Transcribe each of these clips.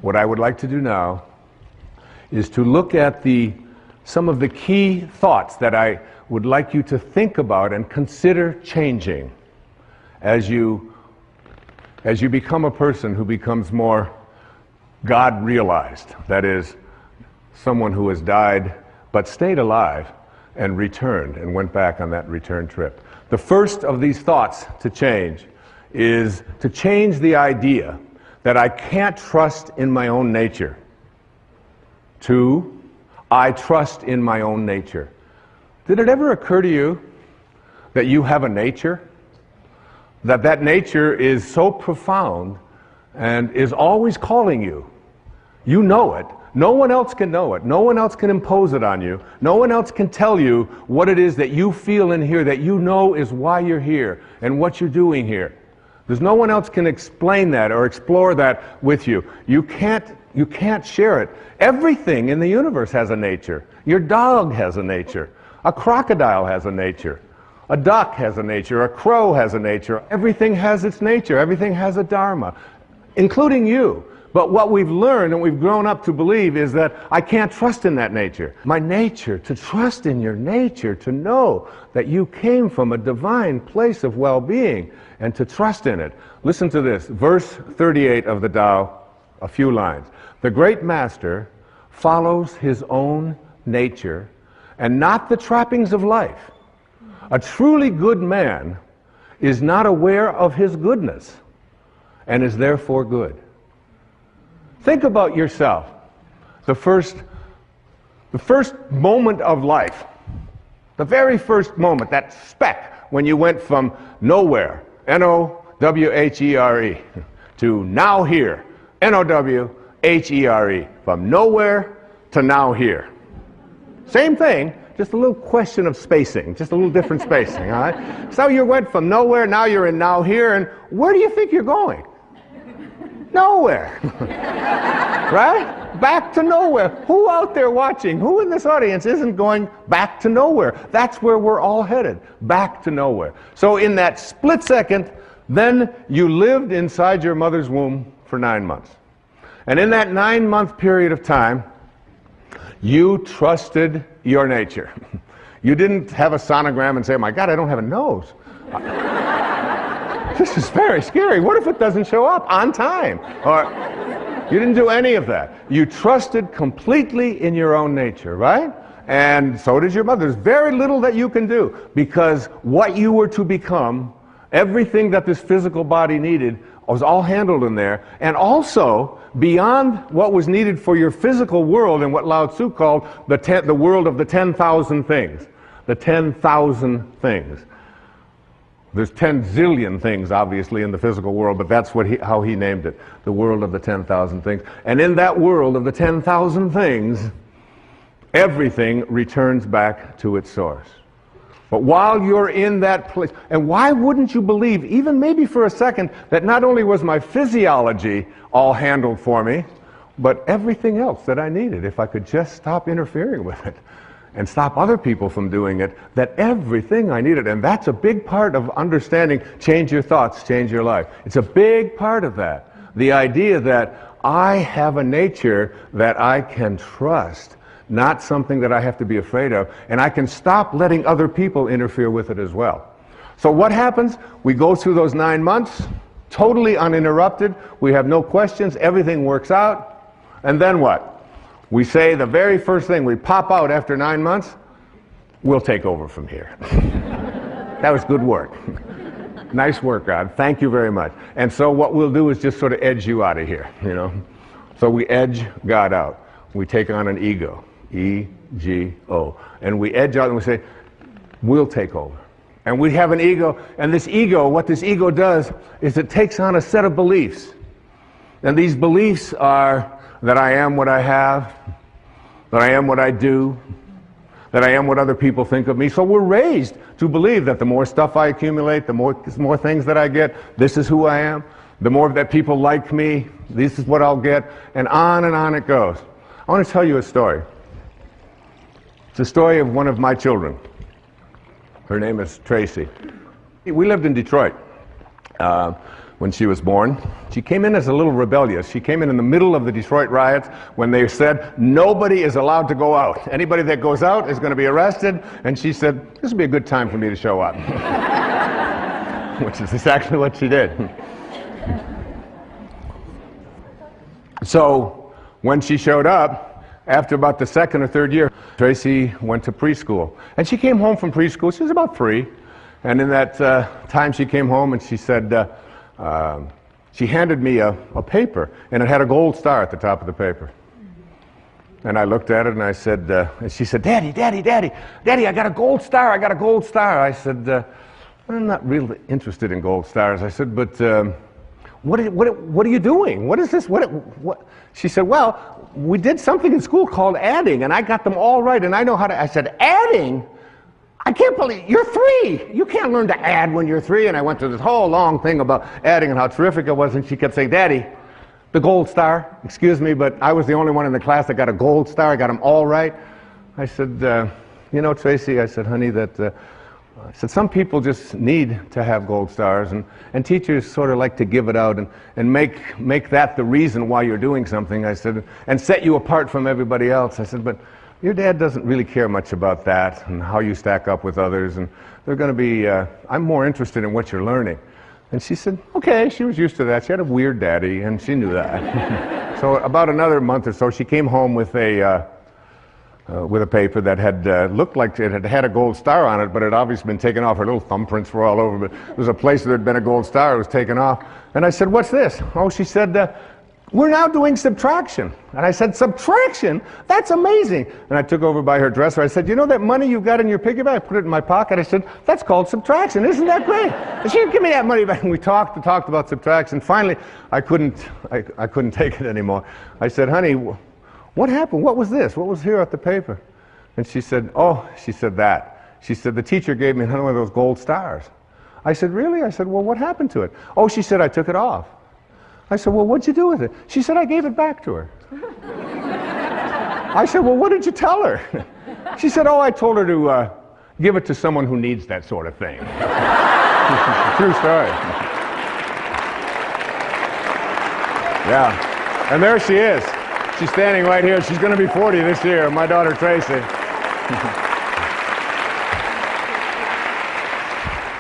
What I would like to do now is to look at some of the key thoughts that I would like you to think about and consider changing as you become a person who becomes more God-realized. That is, someone who has died but stayed alive and returned and went back on that return trip. The first of these thoughts to change is to change the idea that I can't trust in my own nature to I trust in my own nature. Did it ever occur to you that you have a nature? That nature is so profound and is always calling you. You know it. No one else can know it. No one else can impose it on you. No one else can tell you what it is that you feel in here, that you know is why you're here and what you're doing here. There's no one else can explain that or explore that with you. You can't share it. Everything in the universe has a nature. Your dog has a nature. A crocodile has a nature. A duck has a nature. A crow has a nature. Everything has its nature. Everything has a dharma, including you. But what we've learned and we've grown up to believe is that I can't trust in that nature. My nature, to trust in your nature, to know that you came from a divine place of well-being and to trust in it. Listen to this, verse 38 of the Tao, a few lines. The great master follows his own nature and not the trappings of life. A truly good man is not aware of his goodness and is therefore good. Think about yourself. The first moment of life, the very first moment, that speck when you went from nowhere, N-O-W-H-E-R-E, to now here, N-O-W-H-E-R-E, from nowhere to now here. Same thing, just a little question of spacing, just a little different spacing, all right? So you went from nowhere, now you're in now here, and where do you think you're going? Nowhere. Right? Back to nowhere. Who out there watching, who in this audience isn't going back to nowhere? That's where we're all headed, back to nowhere. So in that split second, then you lived inside your mother's womb for 9 months. And in that 9-month period of time, you trusted your nature. You didn't have a sonogram and say, oh my God, I don't have a nose. This is very scary. What if it doesn't show up on time? Or you didn't do any of that. You trusted completely in your own nature, right? And so does your mother. There's very little that you can do because what you were to become, everything that this physical body needed, was all handled in there. And also, beyond what was needed for your physical world and what Lao Tzu called the world of the 10,000 things. The 10,000 things. There's 10 zillion things, obviously, in the physical world, but that's how he named it, the world of the 10,000 things. And in that world of the 10,000 things, everything returns back to its source. But while you're in that place, and why wouldn't you believe, even maybe for a second, that not only was my physiology all handled for me, but everything else that I needed, if I could just stop interfering with it and stop other people from doing it, that everything I needed. And that's a big part of understanding change your thoughts, change your life. It's a big part of that. The idea that I have a nature that I can trust, not something that I have to be afraid of, and I can stop letting other people interfere with it as well. So what happens? We go through those 9 months, totally uninterrupted. We have no questions. Everything works out. And then what? We say the very first thing, we pop out after 9 months, we'll take over from here. That was good work. Nice work, God. Thank you very much. And so what we'll do is just sort of edge you out of here, you know. So we edge God out. We take on an ego, E-G-O. And we edge out and we say, we'll take over. And we have an ego, and this ego, what this ego does is it takes on a set of beliefs. And these beliefs are that I am what I have, that I am what I do, that I am what other people think of me. So we're raised to believe that the more stuff I accumulate, the more things that I get, this is who I am. The more that people like me, this is what I'll get, and on it goes. I want to tell you a story. It's a story of one of my children. Her name is Tracy. We lived in Detroit. when she was born. She came in as a little rebellious. She came in the middle of the Detroit riots when they said nobody is allowed to go out. Anybody that goes out is going to be arrested. And she said, this would be a good time for me to show up. Which is exactly what she did. So when she showed up, after about the second or third year, Tracy went to preschool. And she came home from preschool. She was about 3. And in that time she came home and she said, she handed me a paper, and it had a gold star at the top of the paper. And I looked at it and I said, and she said, Daddy, I got a gold star, I got a gold star. I said, I'm not really interested in gold stars. I said, but what are you doing? What is this? What? She said, well, we did something in school called adding, and I got them all right, and I know how to. I said, adding? I can't believe, you're 3. You can't learn to add when you're 3. And I went through this whole long thing about adding and how terrific it was, and she kept saying, Daddy, the gold star, excuse me, but I was the only one in the class that got a gold star. I got them all right. I said, you know, Tracy, I said, honey, I said, some people just need to have gold stars, and teachers sort of like to give it out and make that the reason why you're doing something. I said, and set you apart from everybody else. I said, but your dad doesn't really care much about that and how you stack up with others, and they're going to be, I'm more interested in what you're learning. And she said, okay, she was used to that. She had a weird daddy, and she knew that. So about another month or so, she came home with a paper that had looked like it had a gold star on it, but it had obviously been taken off. Her little thumbprints were all over, but there was a place that had been a gold star. It was taken off. And I said, what's this? Oh, she said, we're now doing subtraction. And I said, subtraction? That's amazing. And I took over by her dresser. I said, you know that money you've got in your piggy bank? I put it in my pocket. I said, that's called subtraction. Isn't that great? And she said, give me that money back. And we talked about subtraction. Finally, I couldn't take it anymore. I said, honey, what happened? What was this? What was here at the paper? And she said, oh, she said that. She said, the teacher gave me one of those gold stars. I said, really? I said, well, what happened to it? Oh, she said, I took it off. I said, well, what'd you do with it? She said, I gave it back to her. I said, well, what did you tell her? She said, oh, I told her to give it to someone who needs that sort of thing. True story. Yeah. And there she is. She's standing right here. She's going to be 40 this year, my daughter Tracy.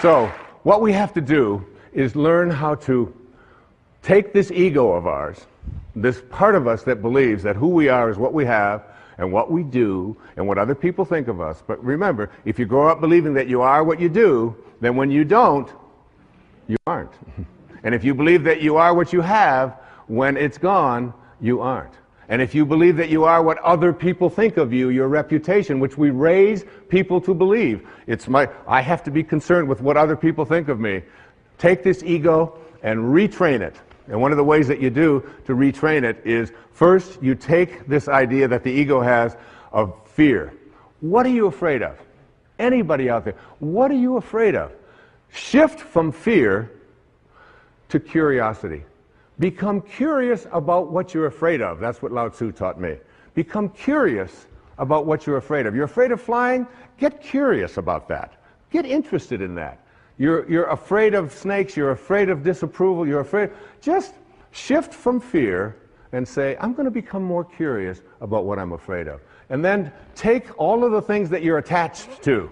So, what we have to do is learn how to take this ego of ours, this part of us that believes that who we are is what we have and what we do and what other people think of us. But remember, if you grow up believing that you are what you do, then when you don't, you aren't. And if you believe that you are what you have, when it's gone, you aren't. And if you believe that you are what other people think of you, your reputation, which we raise people to believe, I have to be concerned with what other people think of me. Take this ego and retrain it. And one of the ways that you do to retrain it is, first, you take this idea that the ego has of fear. What are you afraid of? Anybody out there, what are you afraid of? Shift from fear to curiosity. Become curious about what you're afraid of. That's what Lao Tzu taught me. Become curious about what you're afraid of. You're afraid of flying? Get curious about that. Get interested in that. You're afraid of snakes, you're afraid of disapproval, you're afraid. Just shift from fear and say, I'm going to become more curious about what I'm afraid of. And then take all of the things that you're attached to,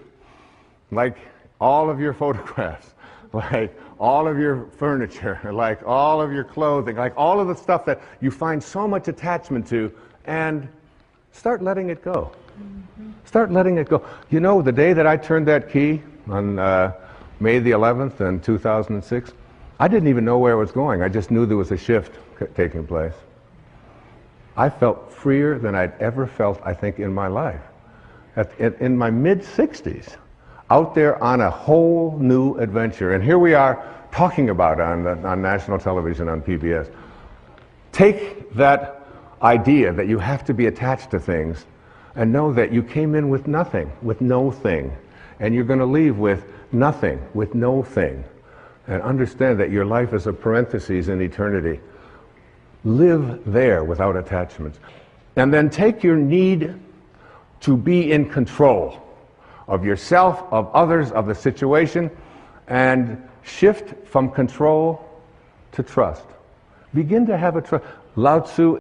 like all of your photographs, like all of your furniture, like all of your clothing, like all of the stuff that you find so much attachment to, and start letting it go. Start letting it go. You know, the day that I turned that key on May the 11th in 2006, I didn't even know where it was going. I just knew there was a shift taking place. I felt freer than I'd ever felt, I think, in my life. In my mid-60s, out there on a whole new adventure. And here we are talking about it on national television, on PBS. Take that idea that you have to be attached to things and know that you came in with nothing, with no thing. And you're going to leave with nothing, with no thing. And understand that your life is a parenthesis in eternity. Live there without attachments. And then take your need to be in control of yourself, of others, of the situation, and shift from control to trust. Begin to have a trust. Lao Tzu